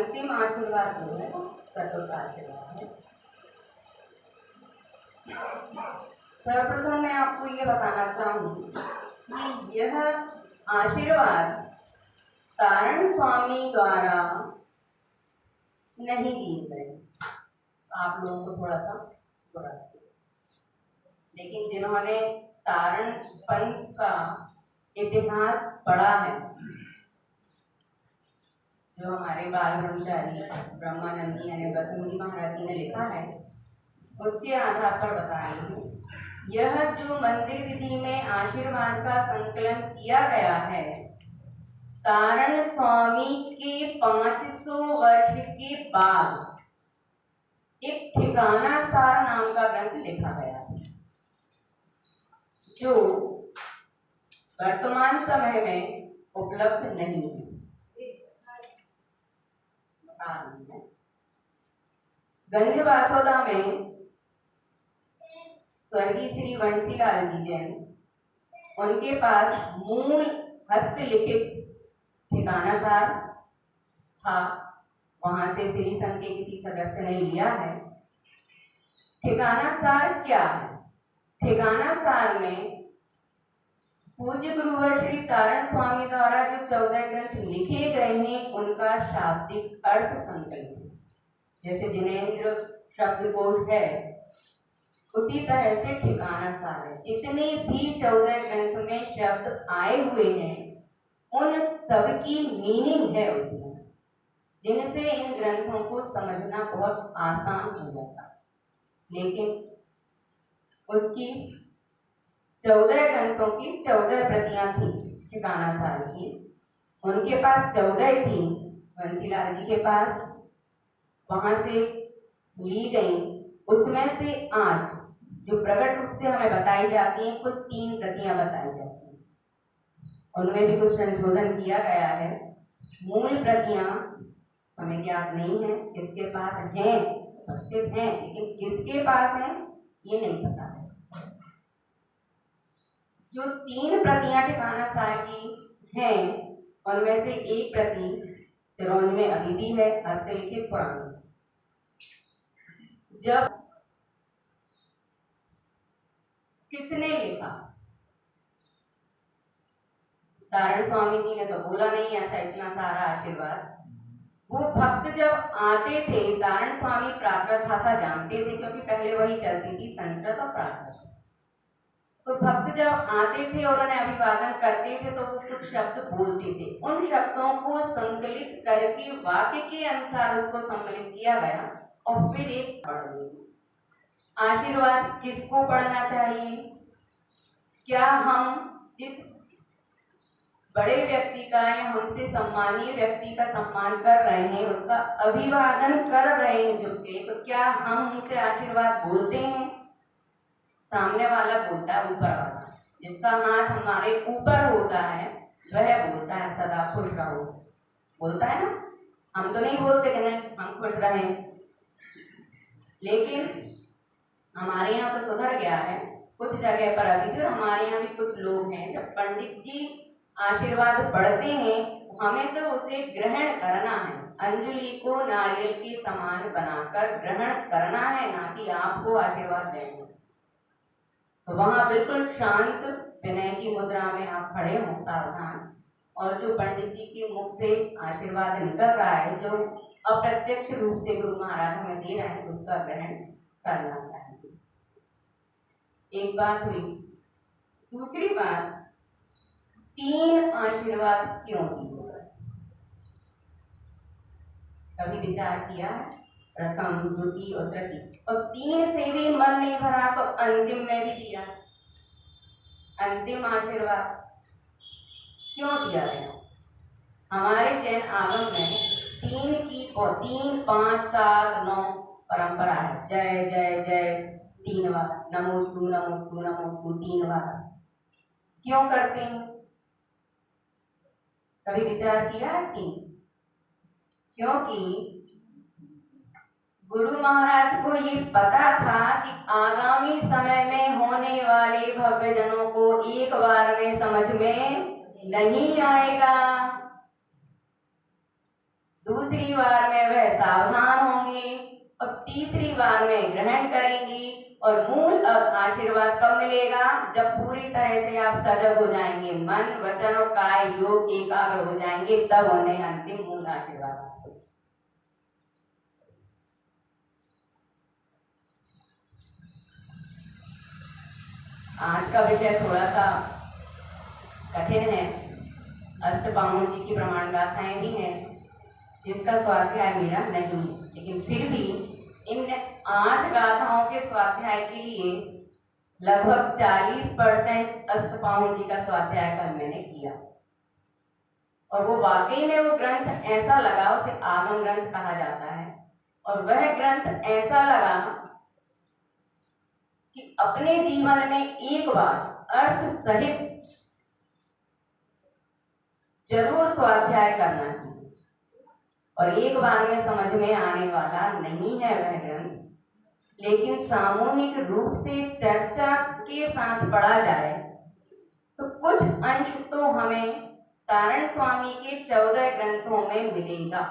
अंतिम आशीर्वाद जो है चतुर्थ आशीर्वाद है। सर्वप्रथम मैं आपको ये बताना चाहूँ कि यह आशीर्वाद तारण स्वामी द्वारा नहीं दिए गए। आप लोगों को थोड़ा सा बुरा लगे, लेकिन जिन्होंने तारण पंथ का इतिहास पढ़ा है, जो हमारे बाल ब्रह्मचारी ब्रह्मानंदी यानी बसंती महाराज जी ने लिखा है, उसके आधार पर बता रही हूँ। यह जो मंदिर विधि में आशीर्वाद का संकलन किया गया है, तारण स्वामी के 500 वर्ष के बाद एक ठिकाना सार नाम का ग्रंथ लिखा गया है, जो वर्तमान समय में उपलब्ध नहीं है। गंज वासोदा में स्वर्गीय श्री वंशीलाल जी जैन, उनके पास मूल हस्तलिखित ठिकाना सार था। वहां से श्री संघ के किसी सदस्य ने लिया है। ठिकाना सार क्या है? ठिकाना सार में पूज्य गुरुवर श्री तारण स्वामी द्वारा जो 14 ग्रंथ लिखे गए हैं, उनका शाब्दिक अर्थ संकलित है। जैसे जिनेन्द्र शब्दकोश है, उसी तरह से ठिकाना सार है। जितने भी 14 ग्रंथ में शब्द आए हुए हैं, उन सबकी मीनिंग है उसमें, जिनसे इन ग्रंथों को समझना बहुत आसान हो जाता। लेकिन उसकी 14 ग्रंथों की 14 प्रतियां थी ठिकाना सार की। उनके पास 14 थी, वंशीलाल जी के पास, वहां से ली गई। उसमें से आज जो प्रकट रूप से हमें बताई जाती हैं, कुछ 3 प्रतियां बताई जाती हैं। उनमें भी कुछ संशोधन किया गया है। मूल प्रतियां हमें ज्ञात नहीं है, किसके पास हैं, उपस्थित हैं, लेकिन किसके पास हैं ये नहीं पता है। जो 3 प्रतियां ठिकाना सार की हैं, उनमें से एक प्रति सिरोंज में अभी भी है, हस्तलिखित पुरानी। जब किसने लिखा? तारण स्वामी जी ने तो बोला नहीं ऐसा इतना सारा आशीर्वाद। वो भक्त जब आते थे, तारण स्वामी प्राकृत भाषा जानते थे, क्योंकि पहले वही चलती थी, संस्कृत और प्राकृत। तो भक्त जब आते थे और उन्हें अभिवादन करते थे, तो वो कुछ शब्द बोलते थे। उन शब्दों को संकलित करके वाक्य के अनुसार उसको संकलित किया गया और फिर एक पढ़ दी। आशीर्वाद किसको पढ़ना चाहिए? क्या हम जिस बड़े व्यक्ति का या हमसे सम्मानीय व्यक्ति का सम्मान कर रहे हैं, उसका अभिवादन कर रहे हैं झुक के, तो क्या हम उनसे आशीर्वाद बोलते हैं? सामने वाला बोलता है ऊपर वाला, जिसका हाथ हमारे ऊपर होता है वह बोलता है सदा खुश रहो, बोलता है ना। हम तो नहीं बोलते कि नहीं हम खुश रहें, लेकिन हमारे यहाँ तो सुधर गया है कुछ जगह पर अभी भी, और हमारे यहाँ भी कुछ लोग हैं, जब पंडित जी आशीर्वाद पढ़ते हैं, हमें तो उसे ग्रहण करना है। अंजलि को नारियल के समान बनाकर ग्रहण करना है, ना कि आपको आशीर्वाद देंगे। तो वहां बिल्कुल शांत विनय की मुद्रा में आप खड़े हों, सावधान, और जो पंडित जी के मुख से आशीर्वाद निकल रहा है, जो अप्रत्यक्ष रूप से गुरु महाराज हमें दे रहे हैं, उसका ग्रहण करना चाहिए। एक बात हुई। दूसरी बात, 3 आशीर्वाद क्यों दिए? कभी विचार किया? प्रथम, द्वितीय और तृतीय, और 3 से भी मन नहीं भरा तो अंतिम में भी दिया। अंतिम आशीर्वाद क्यों दिया गया? हमारे जैन आगम में 3, 5, 7, 9 परंपरा है। जय जय जय 3 बार, नमोस्तु नमोस्तु नमोस्तु 3 बार क्यों करते हैं? कभी विचार किया है? 3 क्योंकि गुरु महाराज को ये पता था कि आगामी समय में होने वाले भव्य जनों को एक बार में समझ में नहीं आएगा। दूसरी बार में वह सावधान होंगे और तीसरी बार में ग्रहण करेंगी। और मूल अब आशीर्वाद कब मिलेगा? जब पूरी तरह से आप सजग हो जाएंगे, मन वचन और काय योग एकाग्र हो जाएंगे, तब उन्हें अंतिम मूल आशीर्वाद। आज का विषय थोड़ा सा कठिन है। अष्टपाउन जी की प्रमाण गाथाएं भी हैं, जिसका स्वाध्याय मेरा नहीं, लेकिन फिर भी इन 8 गाथाओं के स्वाध्याय के लिए लगभग 40% अष्टपाउन जी का स्वाध्याय कल मैंने किया। और वो वाकई में वो ग्रंथ ऐसा लगा, उसे आगम ग्रंथ कहा जाता है, और वह ग्रंथ ऐसा लगा कि अपने जीवन में एक बार अर्थ सहित जरूर स्वाध्याय करना चाहिए। और एक बार में समझ में आने वाला नहीं है वह ग्रंथ, लेकिन सामूहिक रूप से चर्चा के साथ पढ़ा जाए तो कुछ अंश तो हमें तारण स्वामी के 14 ग्रंथों में मिलेगा।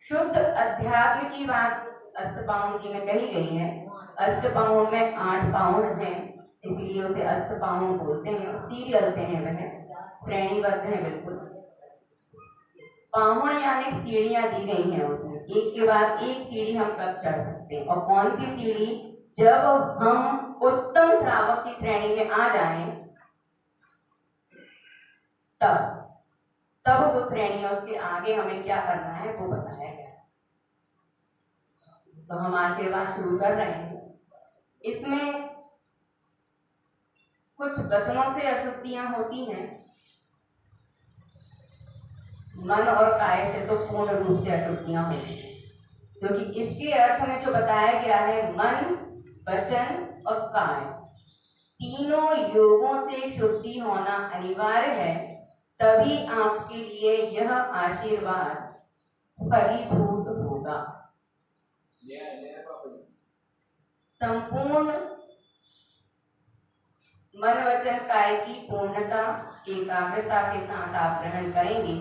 शुद्ध अध्यात्म की बात अष्टपाउन जी में कही गई है। अष्टपाउन में 8 पाउन हैं, इसलिए उसे अष्टपाउन बोलते हैं। सीरियल से हैं, वह श्रेणीबद्ध है बिल्कुल। पाहुण यानी सीढ़ियां दी गई हैं उसमें, एक के बाद एक सीढ़ी हम कब चढ़ सकते हैं। और कौन सी सीढ़ी? जब हम उत्तम श्रावक की श्रेणी में आ जाएं, तब वो श्रेणी है, उसके आगे हमें क्या करना है वो बताया गया। तो हम आशीर्वाद शुरू कर रहे हैं। इसमें कुछ वचनों से अशुद्धियां होती हैं, मन और काय से तो पूर्ण रूप से अशुद्धियां होती हैं, क्योंकि इसके अर्थ में जो बताया गया है, मन वचन और काय तीनों योगों से शुद्धि होना अनिवार्य है, तभी आपके लिए यह आशीर्वाद फलीभूत होगा। संपूर्ण मन वचन काय की पूर्णता एकाग्रता के साथ आप ग्रहण करेंगे,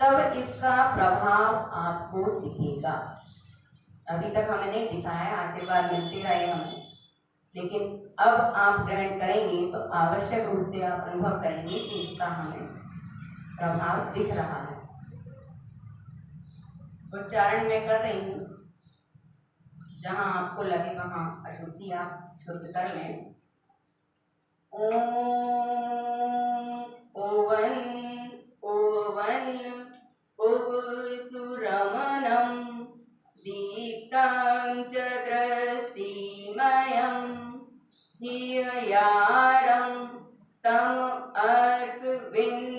तब इसका प्रभाव आपको दिखेगा। अभी तक हमें नहीं दिखाया, आशीर्वाद मिलते रहे हमें, लेकिन अब आप ग्रहण करेंगे तो आवश्यक रूप से आप अनुभव करेंगे कि इसका हमें प्रभाव दिख रहा है। उच्चारण मैं कर रही हूँ, जहां आपको लगे वहां अशुद्धि आप शुद्ध कर लें। ओम ओवन ओवन सुरमणं दीप्तं च दृष्टिमयं धिययारं तम अर्कविन्दरमणं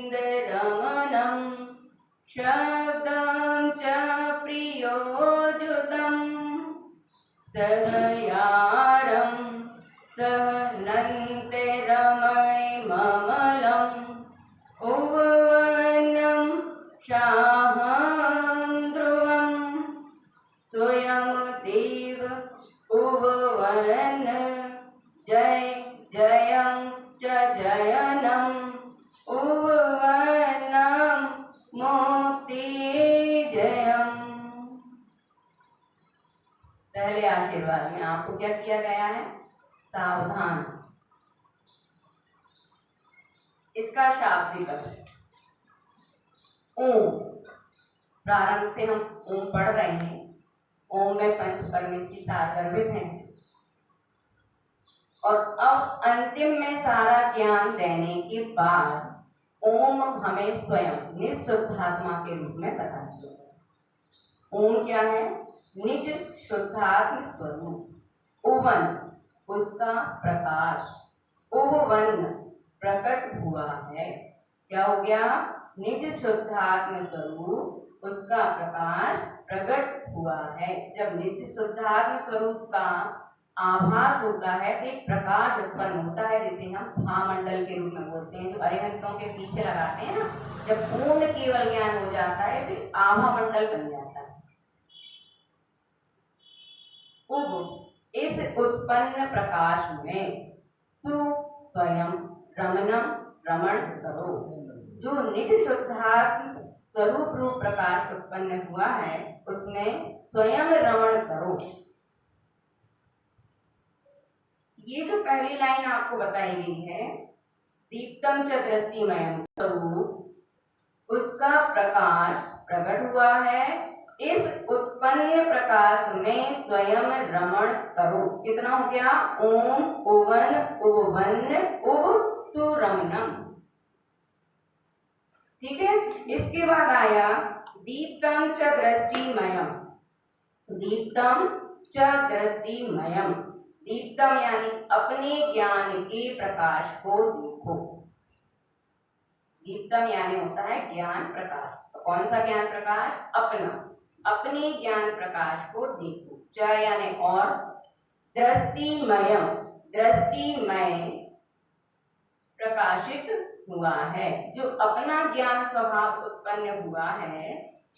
शब्दं च प्रियोजुतं सहयारं सहनन्तिरमणिममलम् उववनं शाहं ध्रुवं स्वयं देव उववन जय जयं च जयनं उववनं मोक्ति जयम्। पहले आशीर्वाद में आपको क्या किया गया है? सावधान। इसका शाब्दिक अर्थ ओम। प्रारंभ से हम ओम पढ़ रहे हैं। ओम में पंच परमेष्टि सारगर्भित हैं, और अब अंतिम में सारा ज्ञान देने के बाद ओम हमें स्वयं निःशुद्धात्मा के रूप में बताया गया। ओम क्या है? निज शुद्धात्म स्वरूप। उवन उसका प्रकाश, उवन प्रकट हुआ है। क्या हो गया? निज शुद्धात्म स्वरूप उसका प्रकाश प्रकट हुआ है। जब निज शुद्धात्म स्वरूप का आभास होता है तो एक प्रकाश उत्पन्न होता है, जिसे हम भामंडल के रूप में बोलते हैं, जो अरिहंतों के पीछे लगाते हैं ना। जब पूर्ण केवल ज्ञान हो जाता है तो आभा मंडल बन जाता है। इस उत्पन्न प्रकाश में सु स्वयं रमणम रमण करो। जो निज शुद्धात्म स्वरूप रूप प्रकाश उत्पन्न हुआ है उसमें स्वयं रमण करो। ये जो पहली लाइन आपको बताई गई है, दीप्तम च दृष्टिमयम स्वरूप, उसका प्रकाश प्रकट हुआ है, इस उत्पन्न प्रकाश में स्वयं रमण करो। कितना हो गया? ओम उवन उवन उव सुरमणम। ठीक है। इसके बाद आया दीप्तम च दृष्टिमयम। दीप्तम च दृष्टिमयम, दीप्तम यानी अपने ज्ञान के प्रकाश को देखो। दीप्तम यानी होता है ज्ञान प्रकाश। तो कौन सा ज्ञान प्रकाश? अपना, अपने ज्ञान प्रकाश को देखो। च यानी और, दृष्टिमयम, दृष्टिमय प्रकाशित हुआ है। जो अपना ज्ञान स्वभाव उत्पन्न हुआ है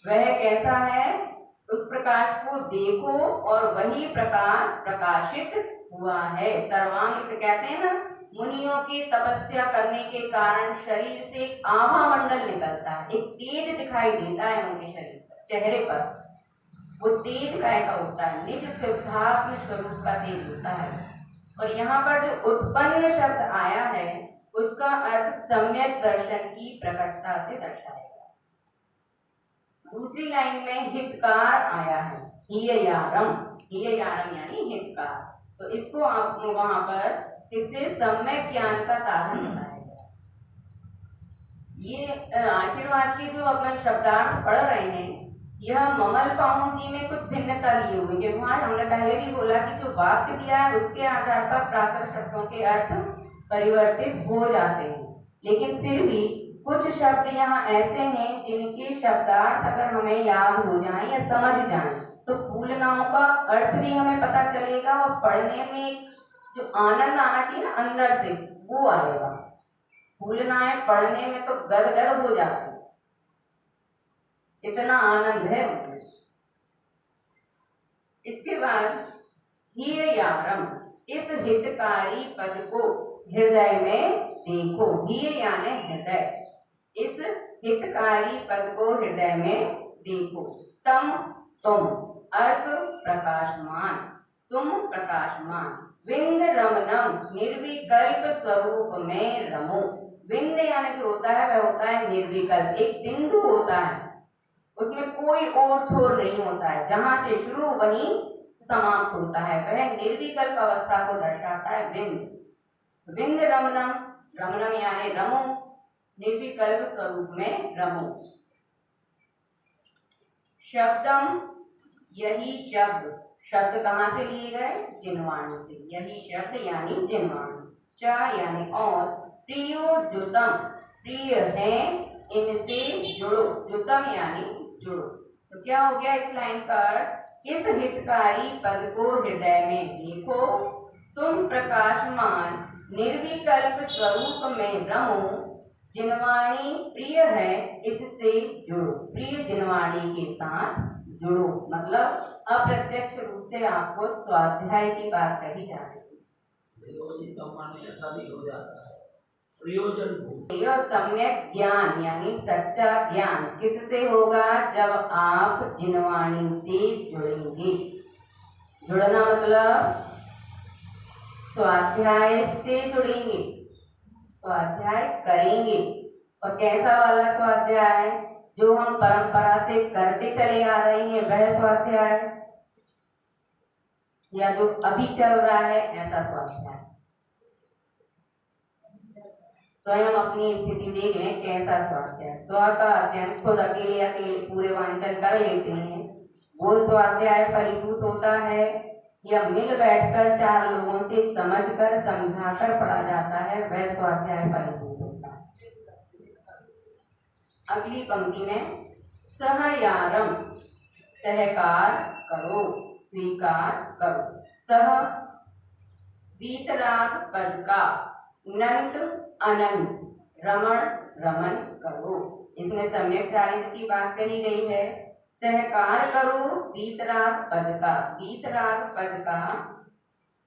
वह कैसा है? उस प्रकाश को देखो और वही प्रकाश प्रकाशित हुआ है। सर्वांग इसे कहते हैं ना, मुनियों की तपस्या करने के कारण शरीर से एक आभा मंडल निकलता है, एक तेज दिखाई देता है उनके शरीर पर, चेहरे पर। वो तेज काय का होता है? निज शुद्धात्म स्वरूप का तेज होता है। और यहाँ पर जो उत्पन्न शब्द आया है उसका अर्थ सम्यक दर्शन की प्रकटता से दर्शाएगा। दूसरी लाइन में हितकार आया है, हीययारम, हीययारम यानी हितकार। तो इसको आप वहां पर इससे सम्यक ज्ञान का साधन बताया गया। ये आशीर्वाद के जो अपन शब्दार्थ पढ़ रहे हैं, यह ममल पाउंड जी में कुछ भिन्नता लिए हुए, क्योंकि वहां हमने पहले भी बोला कि जो वाक्य दिया है उसके आधार पर प्राकृत शब्दों के अर्थ परिवर्तित हो जाते हैं, लेकिन फिर भी कुछ शब्द यहाँ ऐसे हैं जिनके शब्दार्थ अगर हमें याद हो जाए या समझ जाए तो फूलनाओं का अर्थ भी हमें पता चलेगा और पढ़ने में जो आनंद आना चाहिए ना अंदर से, वो आएगा। फूलनाएं पढ़ने में तो गदगद हो जाते हैं, इतना आनंद है उनमें। इसके बाद हीययारम, इस हितकारी पद को हृदय में देखो। हीय यानी हृदय, इस हितकारी पद को हृदय में देखो। तम तुम, अर्क प्रकाशमान, तुम प्रकाशमान। विंद रमनम, निर्विकल्प स्वरूप में रमो। विंद यानी जो होता है वह होता है निर्विकल्प, एक बिंदु होता है, उसमें कोई और छोर नहीं होता है, जहां से शुरू वहीं समाप्त होता है, वह निर्विकल्प अवस्था को दर्शाता है विंद। विंद रमनम, रमनम यानी रमो, निर्विकल्प स्वरूप में रमो। शब्दम, यही शब्द, शब्द कहाँ से लिए गए? जिन्वाणी से, यही शब्द यानी जिन्वाणी। च यानी और, प्रियो जुतम, प्रिय है इनसे जुड़ो, जुतम यानी जुड़ो। तो क्या हो गया इस लाइन का अर्थ? इस हितकारी पद को हृदय में देखो, तुम प्रकाशमान निर्विकल्प स्वरूप में रमो, जिनवाणी प्रिय है इससे जुड़ो, प्रिय जिनवाणी के साथ जुड़ो। मतलब अप्रत्यक्ष रूप से आपको स्वाध्याय की बात कही जा रही है। ऐसा भी हो जाता है प्रयोजन। यह सम्यक ज्ञान यानी सच्चा ज्ञान किससे होगा? जब आप जिनवाणी से जुड़ेंगे। जुड़ना मतलब स्वाध्याय से जुड़ेंगे, स्वाध्याय करेंगे। और कैसा वाला स्वाध्याय? जो हम परंपरा से करते चले आ रहे हैं वह स्वाध्याय, या जो अभी चल रहा है ऐसा स्वाध्याय। स्वयं अपनी स्थिति देख लें, कैसा स्वाध्याय। स्व का अध्ययन खुद अकेले अकेले पूरे वांचन कर लेते हैं, वो स्वाध्याय फलीभूत होता है, या मिल बैठकर चार लोगों से समझकर समझाकर पढ़ा जाता है, वह स्वाध्याय फलीभूत होता है। अगली पंक्ति में सहयारम, सहकार करो, स्वीकार करो। सह वीतराग पद का, नंत अनंत, रमण रमन करो। इसमें सम्यक चारित्र की बात कही गई है। सहकार करो वीतराग पद का, वीतराग पद का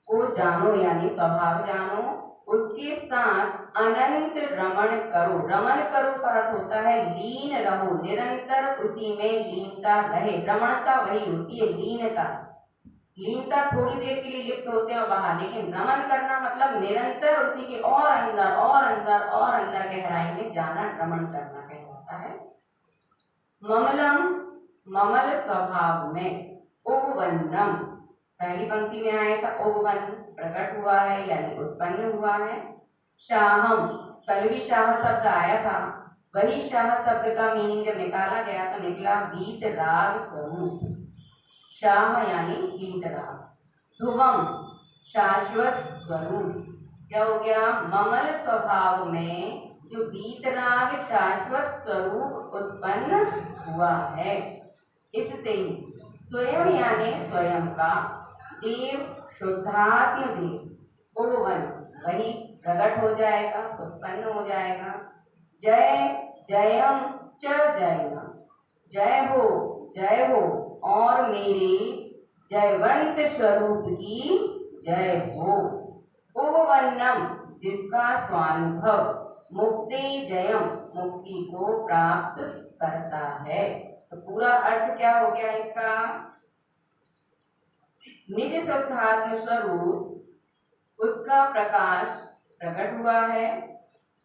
को जानो यानी स्वभाव जानो, उसके साथ अनंत रमण करो। रमण करो का अर्थ होता है लीन रहो, निरंतर उसी में लीनता रहे। रमणता वही होती है लीनता। लीनता थोड़ी देर के लिए लिप्त होते हैं और बाहर, लेकिन रमण करना मतलब निरंतर उसी के और अंदर और अंदर और अंदर गहराई में जाना, रमण करना कहलाता है। ममलम, ममल स्वभाव में। ओवन्नम, पहली पंक्ति में आया था ओवन, प्रकट हुआ है यानी उत्पन्न हुआ है। शाहम, कल भी शाह शब्द आया था, वही शाह शब्द का मीनिंग जब निकाला गया तो निकला वीतराग स्वरूप। शाह यानी वीतराग। ध्रुवम, शाश्वत स्वरूप। क्या हो गया? ममल स्वभाव में जो वीतराग शाश्वत स्वरूप उत्पन्न हुआ है, इससे ही स्वयं यानी स्वयं का, देव शुद्धात्म देव, ओवन वही प्रकट हो जाएगा, उत्पन्न हो जाएगा। जय जयम च जयम, जय हो और मेरे जयवंत स्वरूप की जय हो। ओवन्नम, जिसका स्वानुभव, मुक्ति जयम, मुक्ति को प्राप्त करता है। तो पूरा अर्थ क्या हो गया इसका? निज शुद्धात्म स्वरूप, उसका प्रकाश प्रकट हुआ है।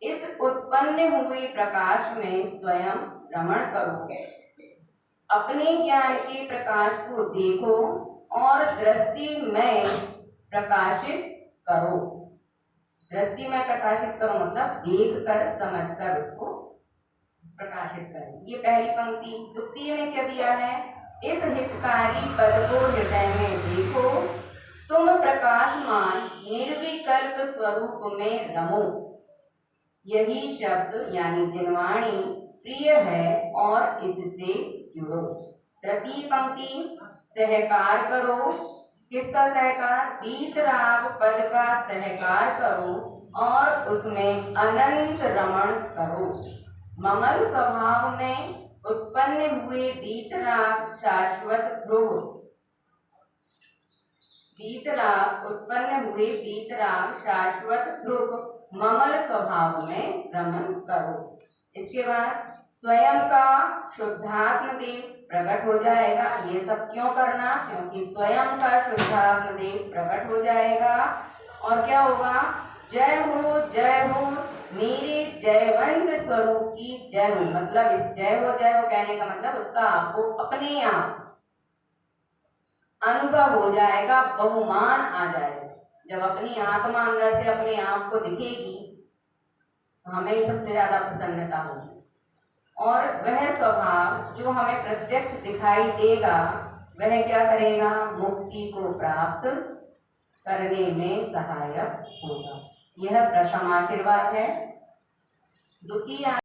इस उत्पन्न हुए प्रकाश में स्वयं रमण करो, अपने ज्ञान के प्रकाश को देखो और दृष्टि में प्रकाशित करो। दृष्टि में प्रकाशित करो मतलब देख कर समझ कर उसको प्रकाशित करें। ये पहली पंक्ति। द्वितीय में क्या दिया है? इस हितकारी पद को हृदय में देखो, तुम प्रकाशमान निर्विकल्प स्वरूप में रमो। यही शब्द यानी जिनवाणी प्रिय है और इससे जुड़ो। तृतीय पंक्ति, सहकार करो। किसका सहकार? वीतराग पद का सहकार करो और उसमें अनंत रमण करो। ममल स्वभाव में उत्पन्न हुए वीतराग शाश्वत ध्रुव, वीतराग उत्पन्न हुए वीतराग शाश्वत ध्रुव ममल स्वभाव में रमण करो। इसके बाद स्वयं का शुद्धात्म देव प्रकट हो जाएगा। ये सब क्यों करना? क्योंकि स्वयं का शुद्धात्म देव प्रकट हो जाएगा और क्या होगा? जय हो मेरे जयवंत स्वरूप की जय हो। मतलब इस जय हो कहने का मतलब उसका आपको अपने आप अनुभव हो जाएगा, बहुमान आ जाएगा। जब अपनी आत्मा अंदर से अपने आप को दिखेगी तो हमें सबसे ज्यादा प्रसन्नता होगी। और वह स्वभाव जो हमें प्रत्यक्ष दिखाई देगा वह क्या करेगा? मुक्ति को प्राप्त करने में सहायक होगा। यह प्रथम आशीर्वाद है। द्वितीय